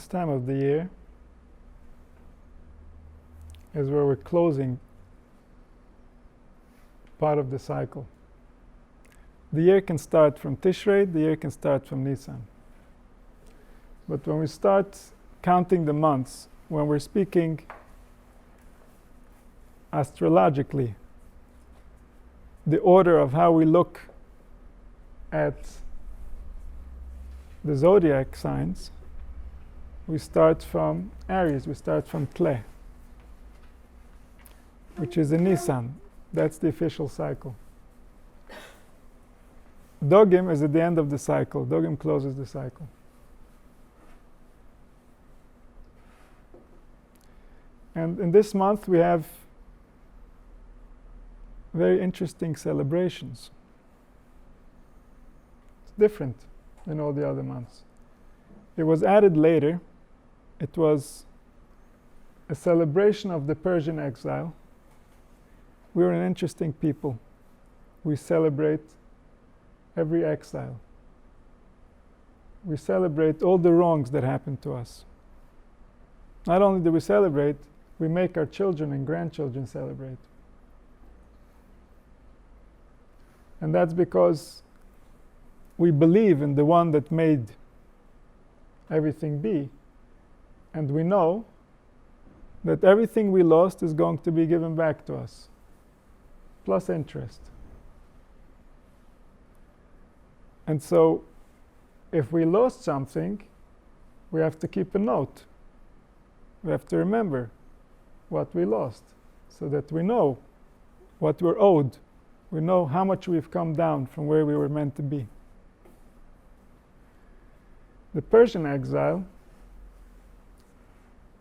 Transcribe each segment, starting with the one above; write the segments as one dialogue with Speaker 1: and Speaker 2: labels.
Speaker 1: this time of the year is where we're closing part of the cycle. The year can start from Tishrei, the year can start from Nisan. But when we start counting the months, when we're speaking astrologically, the order of how we look at the zodiac signs, we start from Aries, we start from Tle, which is in Nisan. That's the official cycle. Dogim is at the end of the cycle. Dogim closes the cycle. And in this month we have very interesting celebrations. It's different than all the other months. It was added later. It was a celebration of the Persian exile. We are an interesting people. We celebrate every exile. We celebrate all the wrongs that happened to us. Not only do we celebrate, we make our children and grandchildren celebrate. And that's because we believe in the one that made everything be. And we know that everything we lost is going to be given back to us, plus interest. And so, if we lost something, we have to keep a note. We have to remember what we lost, so that we know what we're owed. We know how much we've come down from where we were meant to be. The Persian exile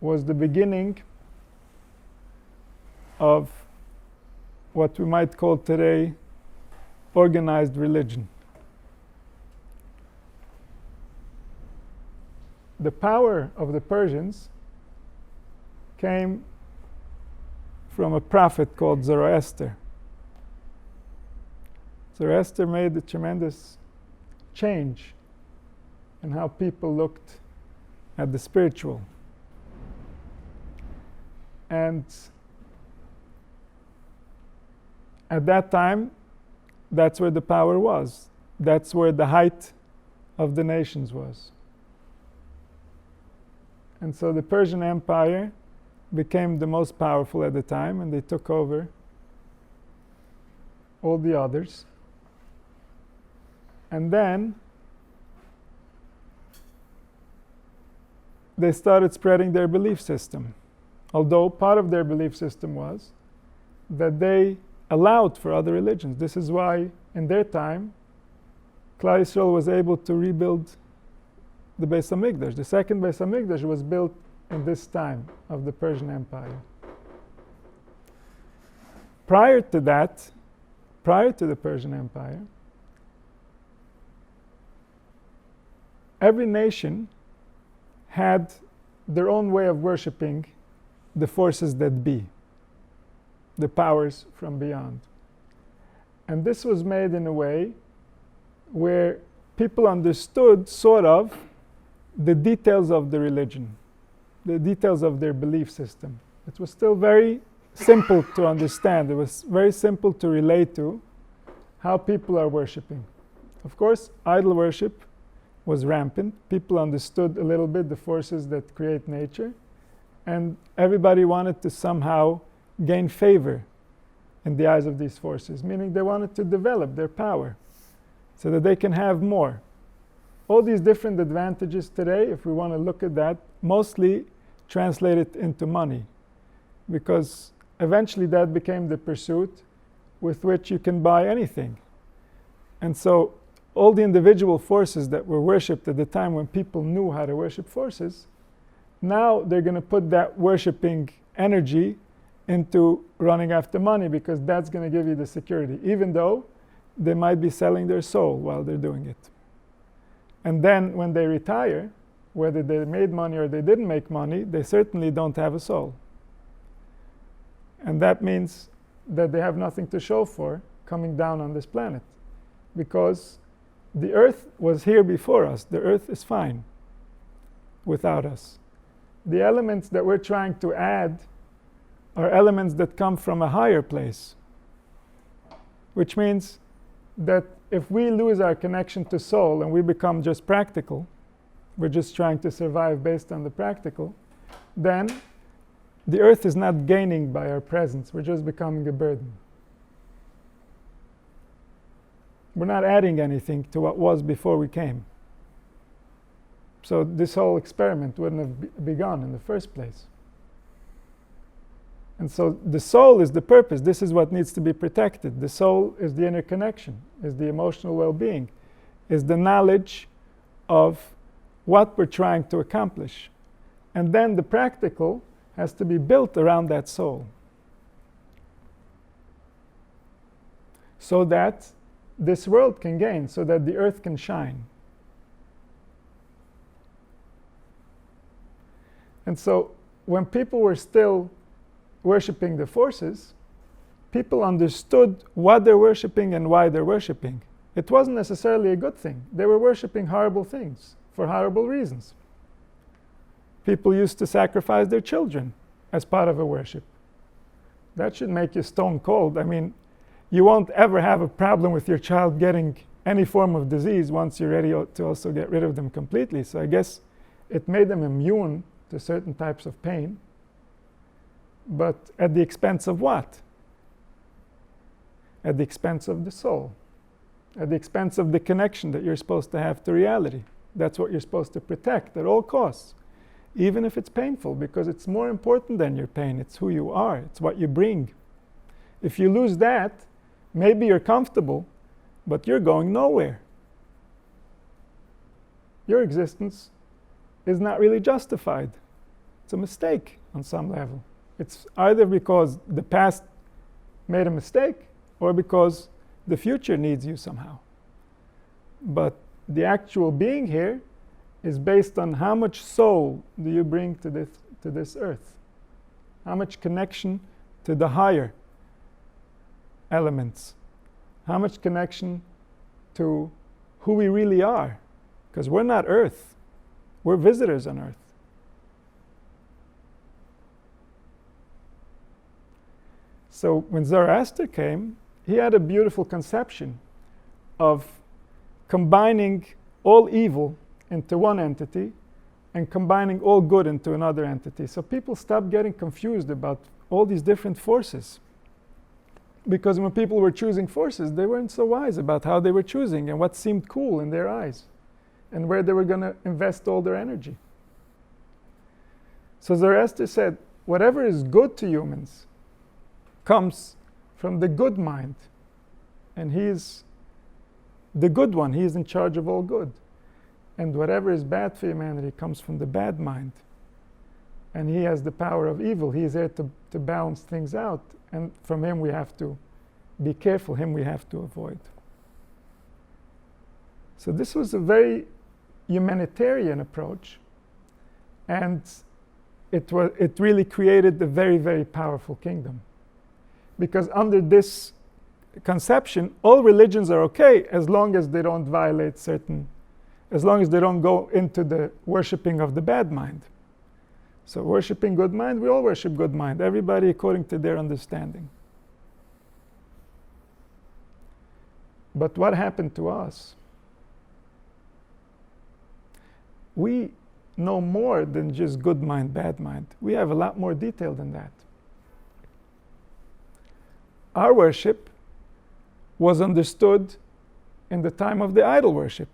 Speaker 1: was the beginning of what we might call today organized religion. The power of the Persians came from a prophet called Zoroaster. Zoroaster made a tremendous change in how people looked at the spiritual. And at that time, that's where the power was. That's where the height of the nations was. And so the Persian Empire became the most powerful at the time, and they took over all the others. And then they started spreading their belief system. Although part of their belief system was that they allowed for other religions. This is why, in their time, Klal Yisrael was able to rebuild the Beis HaMikdash. The second Beis HaMikdash was built in this time of the Persian Empire. Prior to that, prior to the Persian Empire, every nation had their own way of worshipping the forces that be, the powers from beyond. And this was made in a way where people understood, sort of, the details of the religion, the details of their belief system. It was still very simple to understand. It was very simple to relate to how people are worshipping. Of course, idol worship was rampant. People understood a little bit the forces that create nature, and everybody wanted to somehow gain favor in the eyes of these forces, meaning they wanted to develop their power so that they can have more. All these different advantages today, if we want to look at that, mostly translated into money, because eventually that became the pursuit with which you can buy anything. And so all the individual forces that were worshipped at the time when people knew how to worship forces, now they're going to put that worshipping energy into running after money, because that's going to give you the security, even though they might be selling their soul while they're doing it. And then when they retire, whether they made money or they didn't make money, they certainly don't have a soul. And that means that they have nothing to show for coming down on this planet, because the earth was here before us. The earth is fine. without us. The elements that we're trying to add are elements that come from a higher place, which means that if we lose our connection to soul and we become just practical, we're just trying to survive based on the practical, then the earth is not gaining by our presence. We're just becoming a burden. We're not adding anything to what was before we came. So this whole experiment wouldn't have begun in the first place. And so the soul is the purpose. This is what needs to be protected. The soul is the inner connection, is the emotional well-being, is the knowledge of what we're trying to accomplish. And then the practical has to be built around that soul, so that this world can gain, so that the earth can shine. And so when people were still worshipping the forces, people understood what they're worshipping and why they're worshipping. It wasn't necessarily a good thing. They were worshipping horrible things for horrible reasons. People used to sacrifice their children as part of a worship. That should make you stone cold. I mean, you won't ever have a problem with your child getting any form of disease once you're ready to also get rid of them completely. So I guess it made them immune to certain types of pain. But at the expense of what? At the expense of the soul. At the expense of the connection that you're supposed to have to reality. That's what you're supposed to protect at all costs. Even if it's painful, because it's more important than your pain. It's who you are. It's what you bring. If you lose that, maybe you're comfortable, but you're going nowhere. Your existence is not really justified. It's a mistake on some level. It's either because the past made a mistake or because the future needs you somehow. But the actual being here is based on how much soul do you bring to this earth? How much connection to the higher elements? How much connection to who we really are? Because we're not earth. We're visitors on earth. So when Zoroaster came, he had a beautiful conception of combining all evil into one entity and combining all good into another entity. So people stopped getting confused about all these different forces. Because when people were choosing forces, they weren't so wise about how they were choosing and what seemed cool in their eyes and where they were going to invest all their energy. So Zoroaster said, whatever is good to humans comes from the good mind. And he's the good one. He is in charge of all good. And whatever is bad for humanity comes from the bad mind. And he has the power of evil. He is there to balance things out. And from him we have to be careful. Him we have to avoid. So this was a very humanitarian approach. And it really created a very, very powerful kingdom. Because under this conception, all religions are okay as long as they don't violate certain, as long as they don't go into the worshipping of the bad mind. So worshipping good mind, we all worship good mind, everybody according to their understanding. But what happened to us? We know more than just good mind, bad mind. We have a lot more detail than that. Our worship was understood in the time of the idol worship.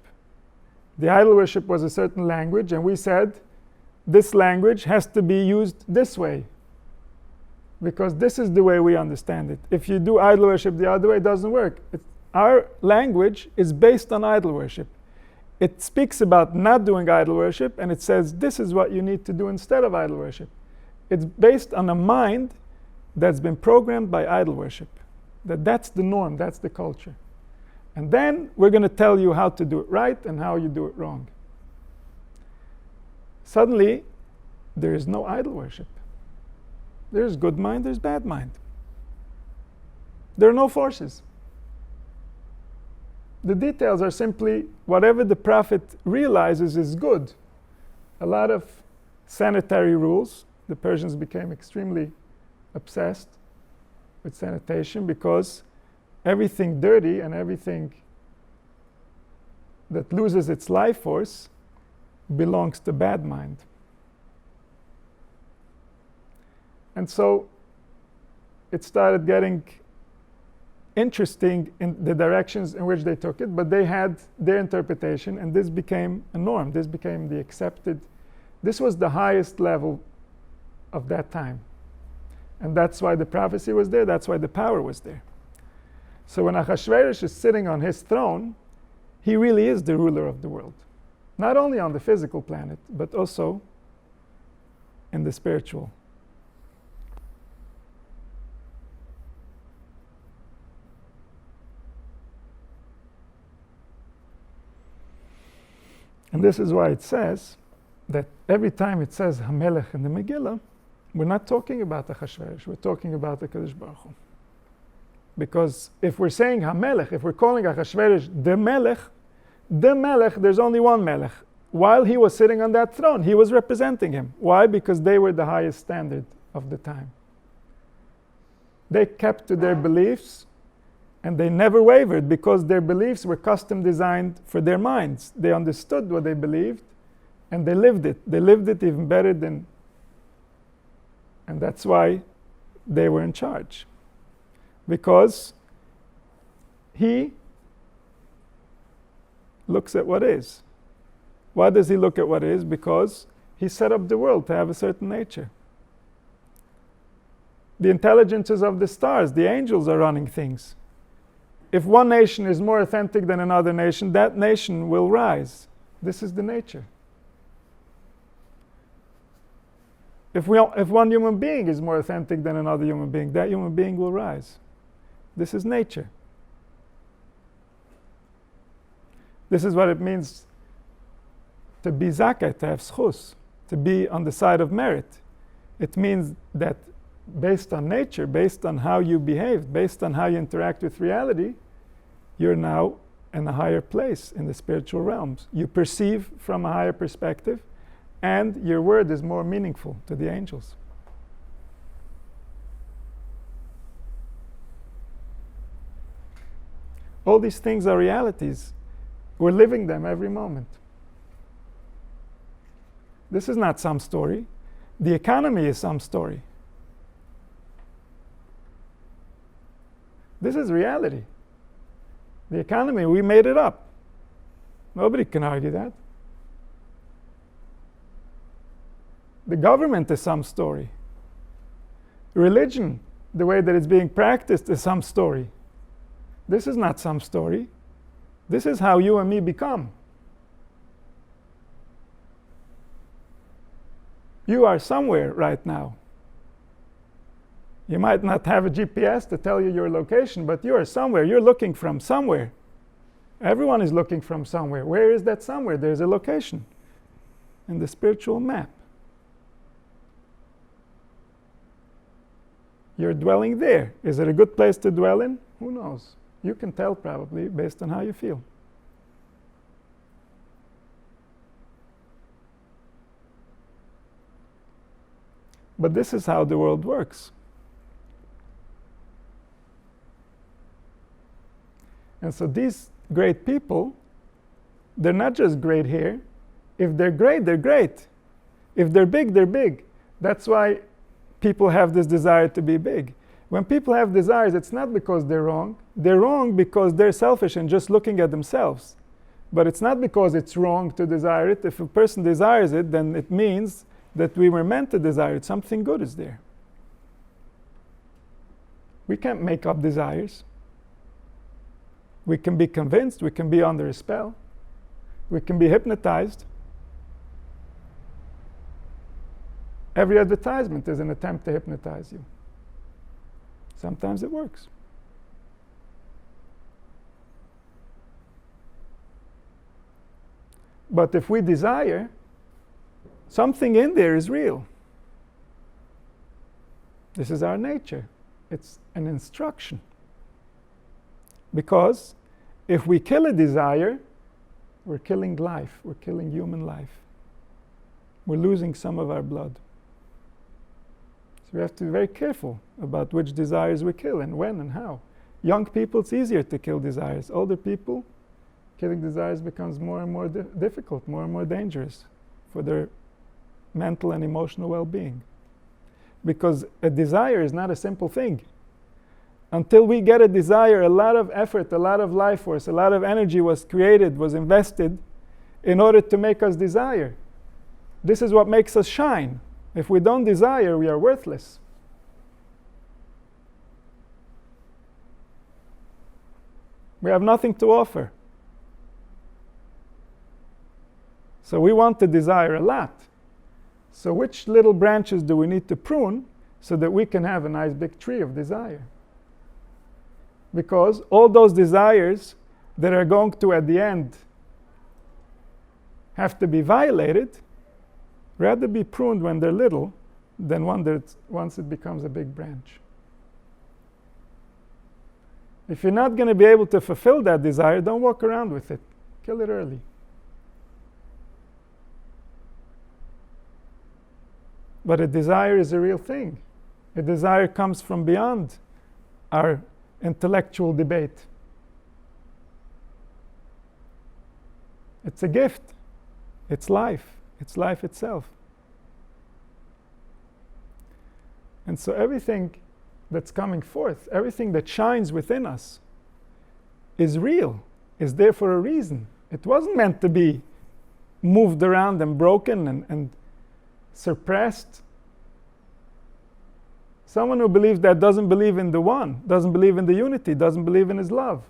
Speaker 1: The idol worship was a certain language, and we said, this language has to be used this way, because this is the way we understand it. If you do idol worship the other way, it doesn't work. Our language is based on idol worship. It speaks about not doing idol worship, and it says this is what you need to do instead of idol worship. It's based on a mind that's been programmed by idol worship. That's the norm, that's the culture. And then we're going to tell you how to do it right and how you do it wrong. Suddenly, there is no idol worship. There's good mind, there's bad mind. There are no forces. The details are simply whatever the prophet realizes is good. a lot of sanitary rules. The Persians became extremely obsessed with sanitation because everything dirty and everything that loses its life force belongs to bad mind. And so it started getting interesting in the directions in which they took it, but they had their interpretation, and this became a norm. This became the accepted. This was the highest level of that time. And that's why the prophecy was there, that's why the power was there. So when Ahasuerus is sitting on his throne, he really is the ruler of the world. Not only on the physical planet, but also in the spiritual. And this is why it says that every time it says Hamelech in the Megillah, we're not talking about Ahasuerus, we're talking about the Kadosh Baruch Hu. Because if we're saying Hamelech, if we're calling Ahasuerus the Melech, there's only one Melech. While he was sitting on that throne, he was representing him. Why? Because they were the highest standard of the time. They kept to their beliefs, and they never wavered because their beliefs were custom designed for their minds. They understood what they believed, and they lived it. They lived it even better than... And that's why they were in charge. Because he looks at what is. Why does he look at what is? Because he set up the world to have a certain nature. The intelligences of the stars, the angels are running things. If one nation is more authentic than another nation, that nation will rise. This is the nature. If one human being is more authentic than another human being, that human being will rise. This is nature. This is what it means to be zakat, to have schus, to be on the side of merit. It means that based on nature, based on how you behave, based on how you interact with reality, you're now in a higher place in the spiritual realms. You perceive from a higher perspective, and your word is more meaningful to the angels. All these things are realities. We're living them every moment. This is not some story. The economy is some story. This is reality. The economy, we made it up. Nobody can argue that. The government is some story. Religion, the way that it's being practiced, is some story. This is not some story. This is how you and me become. You are somewhere right now. You might not have a GPS to tell you your location, but you are somewhere. You're looking from somewhere. Everyone is looking from somewhere. Where is that somewhere? There's a location in the spiritual map. You're dwelling there. Is it a good place to dwell in? Who knows? You can tell probably based on how you feel. But this is how the world works. And so these great people, they're not just great here. If they're great, they're great. If they're big, they're big. That's why people have this desire to be big. When people have desires, it's not because they're wrong. They're wrong because they're selfish and just looking at themselves. But it's not because it's wrong to desire it. If a person desires it, then it means that we were meant to desire it. Something good is there. We can't make up desires. We can be convinced, we can be under a spell, we can be hypnotized. Every advertisement is an attempt to hypnotize you. Sometimes it works. But if we desire, something in there is real. This is our nature. It's an instruction. Because if we kill a desire, we're killing life, we're killing human life. we're losing some of our blood. So we have to be very careful about which desires we kill and when and how. Young people, it's easier to kill desires. Older people, killing desires becomes more and more difficult, more and more dangerous for their mental and emotional well-being. Because a desire is not a simple thing. Until we get a desire, a lot of effort, a lot of life force, a lot of energy was created, was invested in order to make us desire. This is what makes us shine. If we don't desire, we are worthless. We have nothing to offer. So we want to desire a lot. So which little branches do we need to prune so that we can have a nice big tree of desire? Because all those desires that are going to, at the end, have to be violated, rather be pruned when they're little than once it becomes a big branch. If you're not going to be able to fulfill that desire, don't walk around with it. Kill it early. But a desire is a real thing. A desire comes from beyond our intellectual debate. It's a gift. It's life. It's life itself. And so everything that's coming forth, everything that shines within us is real, is there for a reason. It wasn't meant to be moved around and broken and suppressed. Someone who believes that doesn't believe in the one, doesn't believe in the unity, doesn't believe in his love.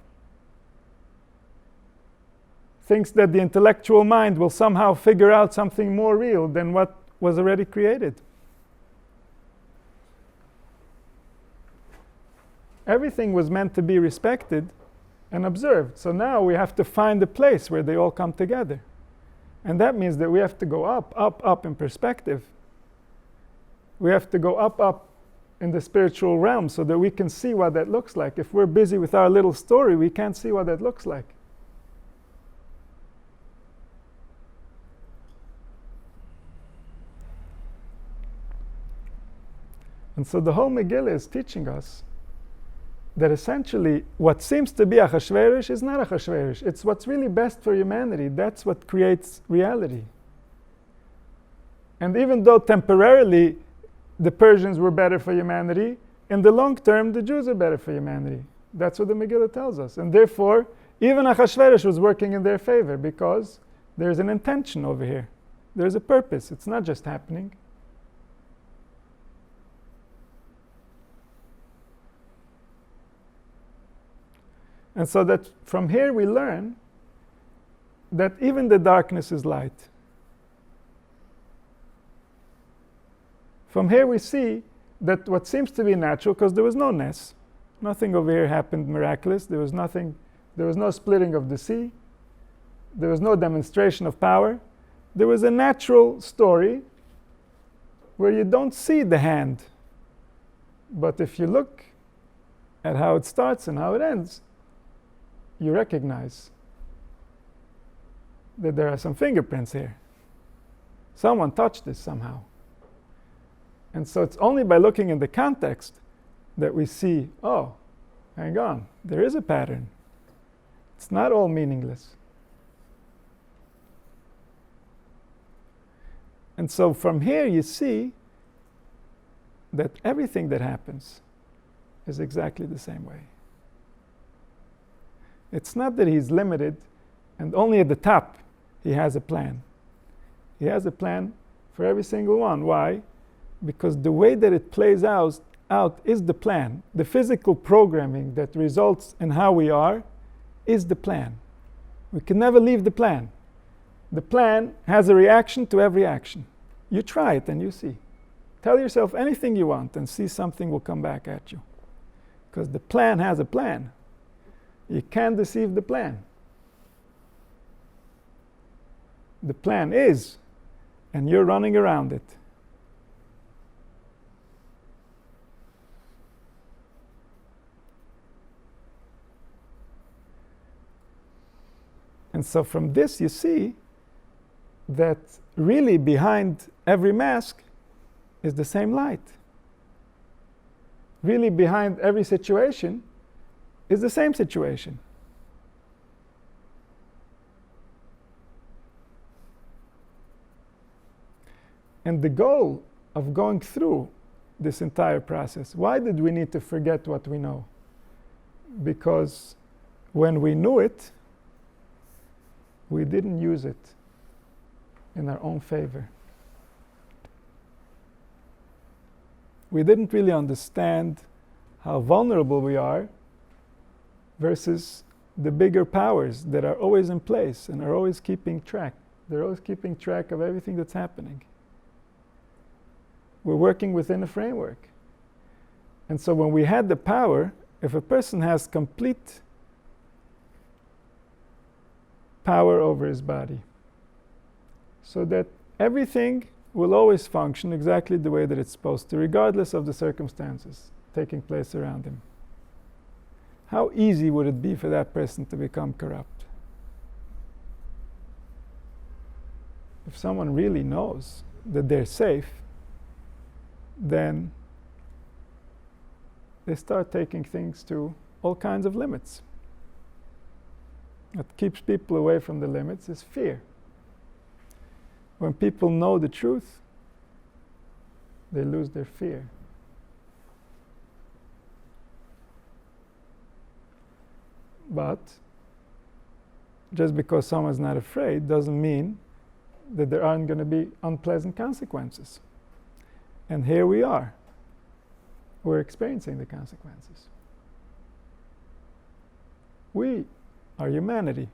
Speaker 1: Thinks that the intellectual mind will somehow figure out something more real than what was already created. Everything was meant to be respected and observed. So now we have to find a place where they all come together. And that means that we have to go up, up, up in perspective. We have to go up, up in the spiritual realm so that we can see what that looks like. If we're busy with our little story, we can't see what that looks like. And so the whole Megillah is teaching us that essentially what seems to be Achashverosh is not Achashverosh. It's what's really best for humanity. That's what creates reality. And even though temporarily the Persians were better for humanity, in the long term the Jews are better for humanity. That's what the Megillah tells us. And therefore, even Achashverosh was working in their favor because there's an intention over here. There's a purpose. It's not just happening. And so that from here we learn that even the darkness is light. From here we see that what seems to be natural, because there was no ness, nothing over here happened miraculous, there was no splitting of the sea, there was no demonstration of power, there was a natural story where you don't see the hand. But if you look at how it starts and how it ends, you recognize that there are some fingerprints here. Someone touched this somehow. And so it's only by looking in the context that we see, oh, hang on, there is a pattern. It's not all meaningless. And so from here you see that everything that happens is exactly the same way. It's not that he's limited and only at the top he has a plan. He has a plan for every single one. Why? Because the way that it plays out is the plan. The physical programming that results in how we are is the plan. We can never leave the plan. The plan has a reaction to every action. You try it and you see. Tell yourself anything you want and see something will come back at you. Because the plan has a plan. You can't deceive the plan. The plan is, and you're running around it. And so from this you see that really behind every mask is the same light. Really behind every situation is the same situation. And the goal of going through this entire process, why did we need to forget what we know? Because when we knew it, we didn't use it in our own favor. We didn't really understand how vulnerable we are versus the bigger powers that are always in place and are always keeping track. They're always keeping track of everything that's happening. We're working within a framework. And so when we had the power, if a person has complete power over his body, so that everything will always function exactly the way that it's supposed to, regardless of the circumstances taking place around him. How easy would it be for that person to become corrupt? If someone really knows that they're safe, then they start taking things to all kinds of limits. What keeps people away from the limits is fear. When people know the truth, they lose their fear. But just because someone's not afraid doesn't mean that there aren't going to be unpleasant consequences. And here we are. We're experiencing the consequences. We are humanity.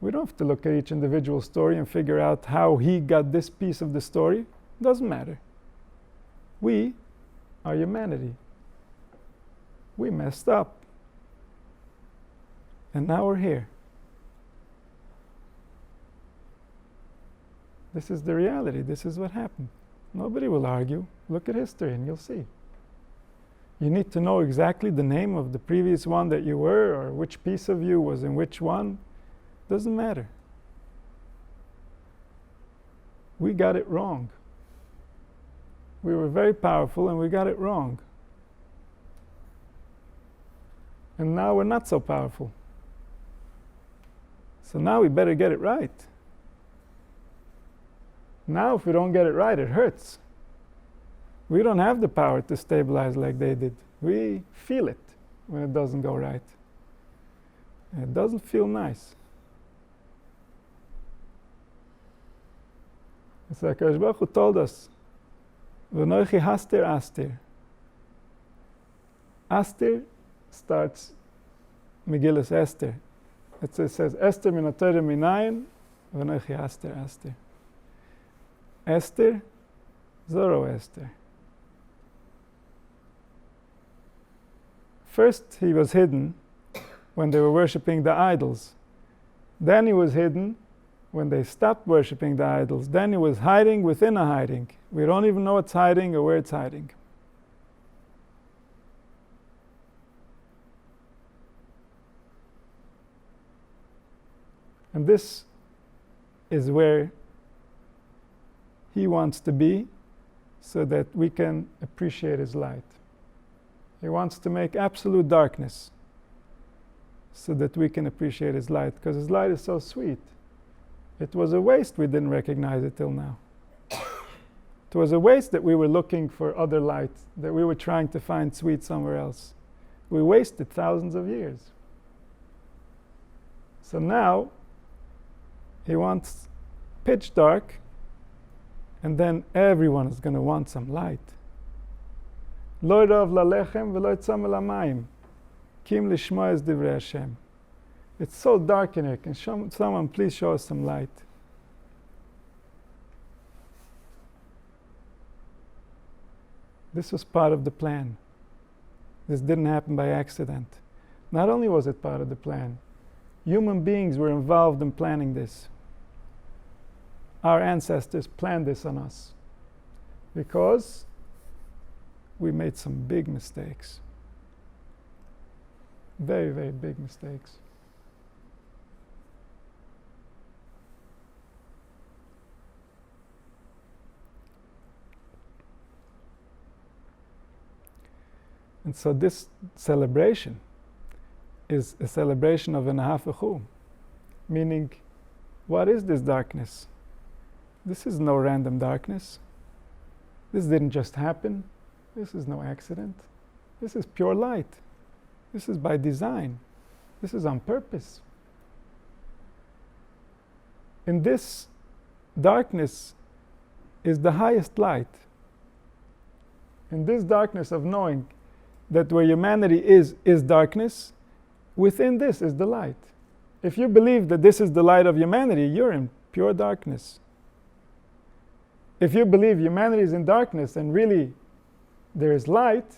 Speaker 1: We don't have to look at each individual story and figure out how he got this piece of the story. It doesn't matter. We are humanity. We messed up. And now we're here. This is the reality. This is what happened. Nobody will argue. Look at history and you'll see. You need to know exactly the name of the previous one that you were, or which piece of you was in which one. Doesn't matter. We got it wrong. We were very powerful and we got it wrong. And now we're not so powerful. So now we better get it right. Now if we don't get it right, it hurts. We don't have the power to stabilize like they did. We feel it when it doesn't go right. And it doesn't feel nice. It's like HaKadosh Baruch Hu told us, V'noichi haster aster. Aster starts Megillas Esther. It says, Esther min HaTorah minayin, V'noichi haster aster. Esther, Zoroaster. First he was hidden when they were worshipping the idols. Then he was hidden when they stopped worshipping the idols. Then he was hiding within a hiding. We don't even know it's hiding or where it's hiding. And this is where he wants to be, so that we can appreciate his light. He wants to make absolute darkness so that we can appreciate his light, because his light is so sweet. It was a waste we didn't recognize it till now. It was a waste that we were looking for other light, that we were trying to find sweet somewhere else. We wasted thousands of years. So now he wants pitch dark, and then everyone is going to want some light. Lo rav lalechem v'lo yitzam el hamayim, kim lishma es divrei Hashem. It's so dark in here. Can someone please show us some light? This was part of the plan. This didn't happen by accident. Not only was it part of the plan, human beings were involved in planning this. Our ancestors planned this on us because we made some big mistakes. Very, very big mistakes. And so this celebration is a celebration of an ahafachu, meaning, what is this darkness? This is no random darkness. This didn't just happen. This is no accident. This is pure light. This is by design. This is on purpose. In this darkness is the highest light. In this darkness of knowing that where humanity is darkness, within this is the light. If you believe that this is the light of humanity, you're in pure darkness. If you believe humanity is in darkness and really there is light,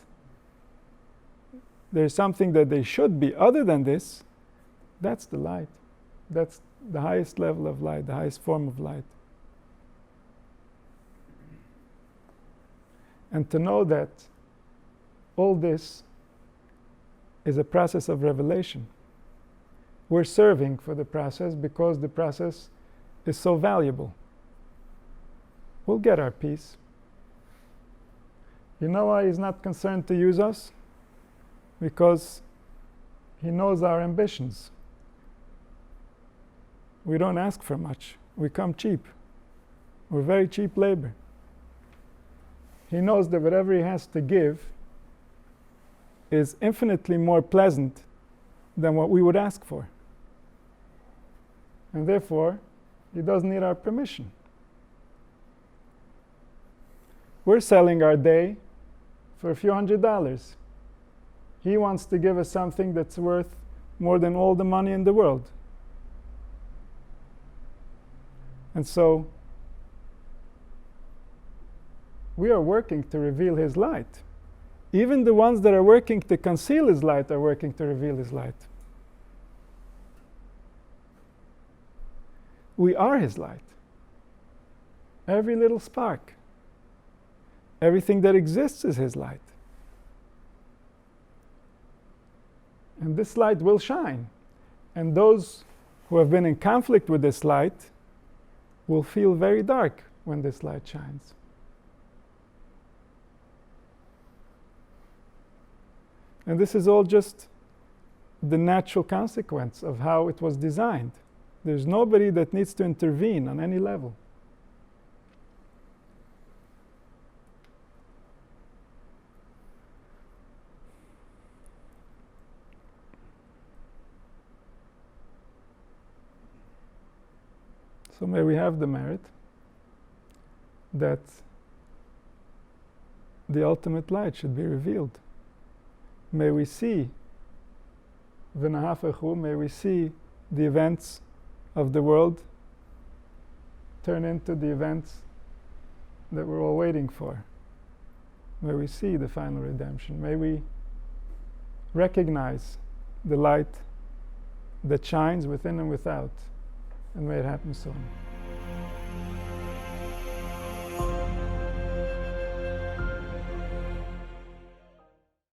Speaker 1: there is something that they should be other than this, that's the light. That's the highest level of light, the highest form of light. And to know that all this is a process of revelation. We're serving for the process because the process is so valuable. We'll get our peace. You know why He's not concerned to use us? Because He knows our ambitions. We don't ask for much. We come cheap. We're very cheap labor. He knows that whatever He has to give is infinitely more pleasant than what we would ask for. And therefore, He doesn't need our permission. We're selling our day for a few $100s. He wants to give us something that's worth more than all the money in the world. And so, we are working to reveal His light. Even the ones that are working to conceal His light are working to reveal His light. We are His light. Every little spark. Everything that exists is His light. And this light will shine. And those who have been in conflict with this light will feel very dark when this light shines. And this is all just the natural consequence of how it was designed. There's nobody that needs to intervene on any level. So may we have the merit that the ultimate light should be revealed. May we see v'nahafachu, may we see the events of the world turn into the events that we're all waiting for. May we see the final redemption. May we recognize the light that shines within and without. And may it happen soon.